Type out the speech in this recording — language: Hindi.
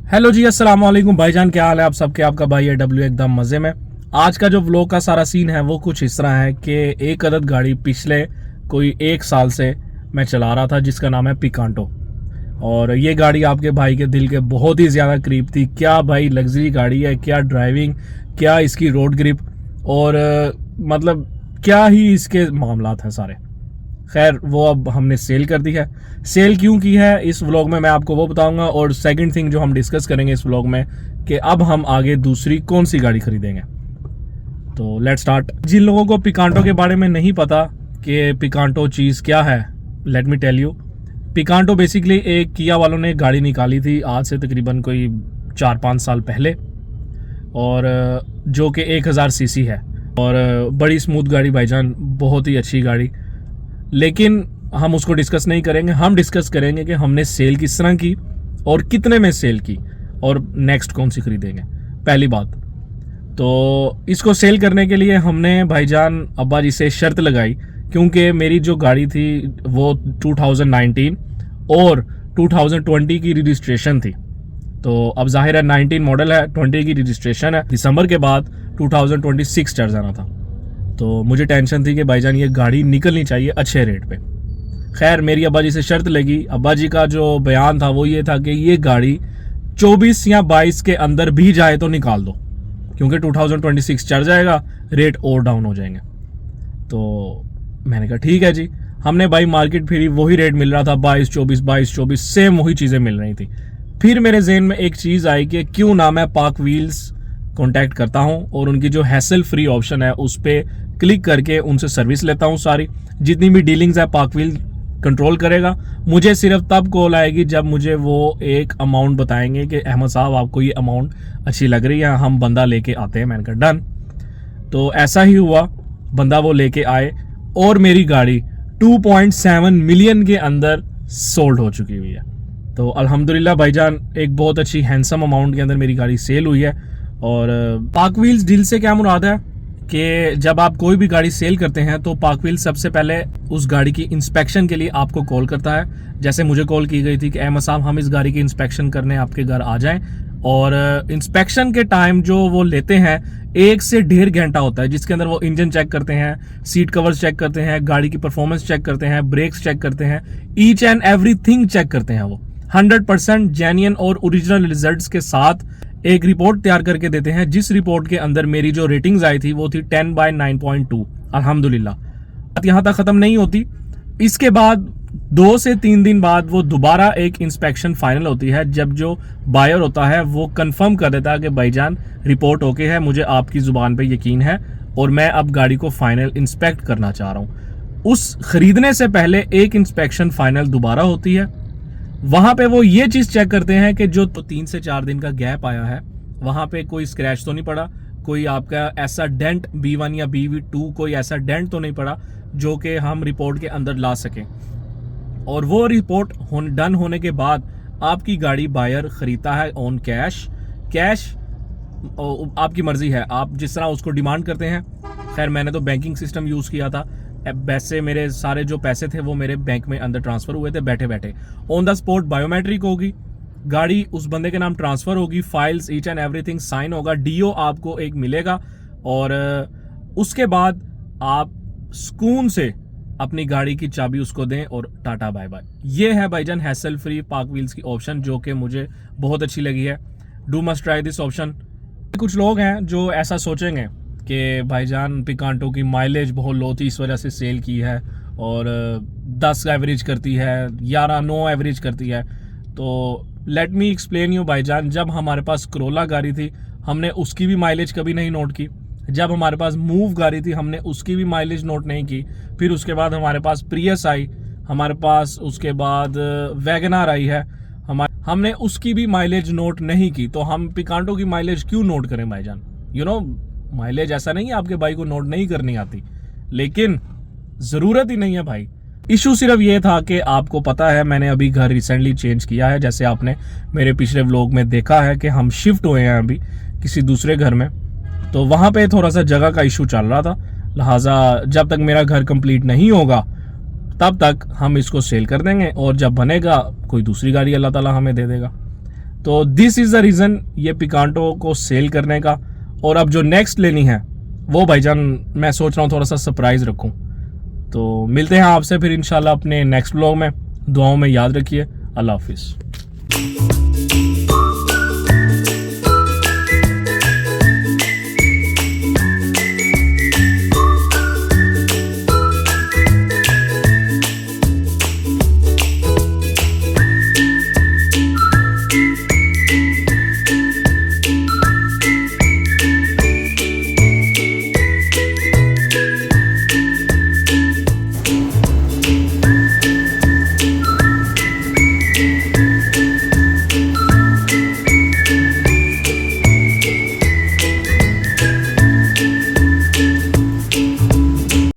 हेलो जी, अस्सलाम वालेकुम भाईजान, क्या हाल है आप सबके। आपका भाई है डब्ल्यू एकदम मज़े में। आज का जो व्लॉग का सारा सीन है वो कुछ इस तरह है कि एक अदद गाड़ी पिछले कोई 1 साल से मैं चला रहा था जिसका नाम है पिकांटो। और ये गाड़ी आपके भाई के दिल के बहुत ही ज़्यादा करीब थी। क्या भाई लग्जरी गाड़ी है, क्या ड्राइविंग, क्या इसकी रोड ग्रिप और मतलब क्या ही इसके मामलात हैं सारे। खैर वो अब हमने सेल कर दी है। सेल क्यों की है इस व्लॉग में मैं आपको वो बताऊंगा। और सेकंड थिंग जो हम डिस्कस करेंगे इस व्लॉग में कि अब हम आगे दूसरी कौन सी गाड़ी खरीदेंगे। तो लेट्स स्टार्ट। जिन लोगों को पिकांटो के बारे में नहीं पता कि पिकांटो चीज़ क्या है, let me tell you. Picanto basically एक किया वालों ने गाड़ी निकाली थी आज से तकरीबन कोई 4-5 साल पहले, और जो कि 1000 सीसी है और बड़ी स्मूथ गाड़ी भाईजान, बहुत ही अच्छी गाड़ी। लेकिन हम उसको डिस्कस नहीं करेंगे। हम डिस्कस करेंगे कि हमने सेल किस तरह की और कितने में सेल की और नेक्स्ट कौन सी खरीदेंगे। पहली बात तो इसको सेल करने के लिए हमने भाईजान अब्बा जी से शर्त लगाई, क्योंकि मेरी जो गाड़ी थी वो 2019 और 2020 की रजिस्ट्रेशन थी। तो अब जाहिर है 19 मॉडल है, 20 की रजिस्ट्रेशन है। दिसंबर के बाद 2026 चढ़ जाना था। तो मुझे टेंशन थी कि भाईजान ये गाड़ी निकलनी चाहिए अच्छे रेट पे। खैर मेरी अब्बा जी से शर्त लगी। अब्बा जी का जो बयान था वो ये था कि ये गाड़ी 24 या 22 के अंदर भी जाए तो निकाल दो, क्योंकि 2026 चढ़ जाएगा, रेट और डाउन हो जाएंगे। तो मैंने कहा ठीक है जी। हमने भाई मार्केट फिरी, वही रेट मिल रहा था 22-24 सेम वही चीज़ें मिल रही थी। फिर मेरे जहन में एक चीज़ आई कि क्यों ना मैं पाक व्हील्स कॉन्टैक्ट करता हूं और उनकी जो हैसल फ्री ऑप्शन है उस पर क्लिक करके उनसे सर्विस लेता हूं। सारी जितनी भी डीलिंग्स है पाक व्हील कंट्रोल करेगा। मुझे सिर्फ तब कॉल आएगी जब मुझे वो एक अमाउंट बताएंगे कि अहमद साहब आपको ये अमाउंट अच्छी लग रही है, हम बंदा लेके आते हैं। मैंने कहा डन। तो ऐसा ही हुआ, बंदा वो लेके आए और मेरी गाड़ी 2.7 मिलियन के अंदर सोल्ड हो चुकी हुई है। तो अल्हम्दुलिल्लाह भाईजान एक बहुत अच्छी हैंडसम अमाउंट के अंदर मेरी गाड़ी सेल हुई है। और पाक व्हील्स डील से क्या मुराद है कि जब आप कोई भी गाड़ी सेल करते हैं तो पाक व्हील सबसे पहले उस गाड़ी की इंस्पेक्शन के लिए आपको कॉल करता है। जैसे मुझे कॉल की गई थी कि अहमद साहब हम इस गाड़ी की इंस्पेक्शन करने आपके घर आ जाएं। और इंस्पेक्शन के टाइम जो वो लेते हैं 1 से 1.5 घंटा होता है, जिसके अंदर वो इंजन चेक करते हैं, सीट कवर्स चेक करते हैं, गाड़ी की परफॉर्मेंस चेक करते हैं, ब्रेक्स चेक करते हैं, ईच एंड एवरीथिंग चेक करते हैं। वो 100% जेन्युइन और ओरिजिनल रिजल्ट्स के साथ एक रिपोर्ट तैयार करके देते हैं, जिस रिपोर्ट के अंदर मेरी जो रेटिंग्स आई थी वो थी 10/9.2। अल्हम्दुलिल्लाह। यहाँ तक खत्म नहीं होती, इसके बाद 2 से 3 दिन बाद वो दोबारा एक इंस्पेक्शन फाइनल होती है, जब जो बायर होता है वो कंफर्म कर देता है कि भाईजान रिपोर्ट ओके है, मुझे आपकी जुबान पे यकीन है और मैं अब गाड़ी को फाइनल इंस्पेक्ट करना चाह रहा हूँ। उस खरीदने से पहले एक इंस्पेक्शन फाइनल दोबारा होती है। वहां पे वो ये चीज चेक करते हैं कि जो 3 से 4 दिन का गैप आया है वहां पे कोई स्क्रैच तो नहीं पड़ा, कोई आपका ऐसा डेंट B1 या B2 कोई ऐसा डेंट तो नहीं पड़ा जो कि हम रिपोर्ट के अंदर ला सकें। और वो रिपोर्ट डन होने के बाद आपकी गाड़ी बायर खरीदता है ऑन कैश। कैश आपकी मर्जी है, आप जिस तरह उसको डिमांड करते हैं। खैर मैंने तो बैंकिंग सिस्टम यूज किया था, वैसे मेरे सारे जो पैसे थे वो मेरे बैंक में अंदर ट्रांसफर हुए थे बैठे बैठे। ऑन द स्पॉट बायोमेट्रिक होगी, गाड़ी उस बंदे के नाम ट्रांसफर होगी, files each and everything sign होगा, डीओ आपको एक मिलेगा और उसके बाद आप सुकून से अपनी गाड़ी की चाबी उसको दें और टाटा बाय बाय। ये है भाईजान हैसल फ्री पाक व्हील्स की ऑप्शन, जो कि मुझे बहुत अच्छी लगी है। Do must try this option. कुछ लोग हैं जो ऐसा सोचेंगे कि भाईजान पिकांटो की माइलेज बहुत लो थी इस वजह से सेल की है और 10 एवरेज करती है, 11-9 एवरेज करती है। तो लेट मी एक्सप्लेन यू भाईजान, जब हमारे पास करोला गाड़ी थी हमने उसकी भी माइलेज कभी नहीं नोट की। जब हमारे पास मूव गाड़ी थी हमने उसकी भी माइलेज नोट नहीं की। फिर उसके बाद हमारे पास प्रियस आई, हमारे पास उसके बाद वैगनार आई है, हमने उसकी भी माइलेज नोट नहीं की। तो हम पिकांटो की माइलेज क्यों नोट करें भाईजान? यू नो माइलेज ऐसा नहीं है आपके भाई को नोट नहीं करनी आती, लेकिन जरूरत ही नहीं है भाई। इशू सिर्फ ये था कि आपको पता है मैंने अभी घर रिसेंटली चेंज किया है, जैसे आपने मेरे पिछले व्लॉग में देखा है कि हम शिफ्ट हुए हैं अभी किसी दूसरे घर में। तो वहाँ पे थोड़ा सा जगह का इशू चल रहा था, लिहाजा जब तक मेरा घर कंप्लीट नहीं होगा तब तक हम इसको सेल कर देंगे और जब बनेगा कोई दूसरी गाड़ी अल्लाह ताला हमें दे देगा। तो दिस इज़ द रीज़न ये पिकांटो को सेल करने का। और अब जो नेक्स्ट लेनी है वो भाईजान मैं सोच रहा हूँ थोड़ा सा सरप्राइज़ रखूँ। तो मिलते हैं आपसे फिर इंशाल्लाह अपने नेक्स्ट व्लॉग में। दुआओं में याद रखिए। अल्लाह हाफिज़।